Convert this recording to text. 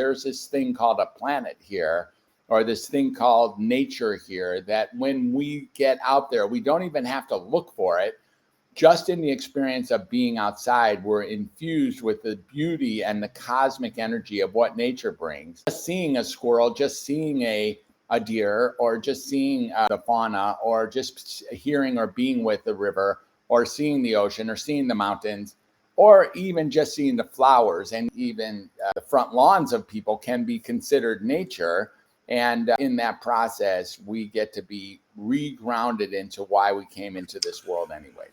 there's this thing called a planet here, or this thing called nature here, that when we get out there, we don't even have to look for it. Just in the experience of being outside, we're infused with the beauty and the cosmic energy of what nature brings. Just seeing a squirrel, just seeing a deer, or just seeing the fauna, or just hearing or being with the river, or seeing the ocean, or seeing the mountains, or even just seeing the flowers, and even the front lawns of people can be considered nature. And in that process, we get to be re-grounded into why we came into this world anyway.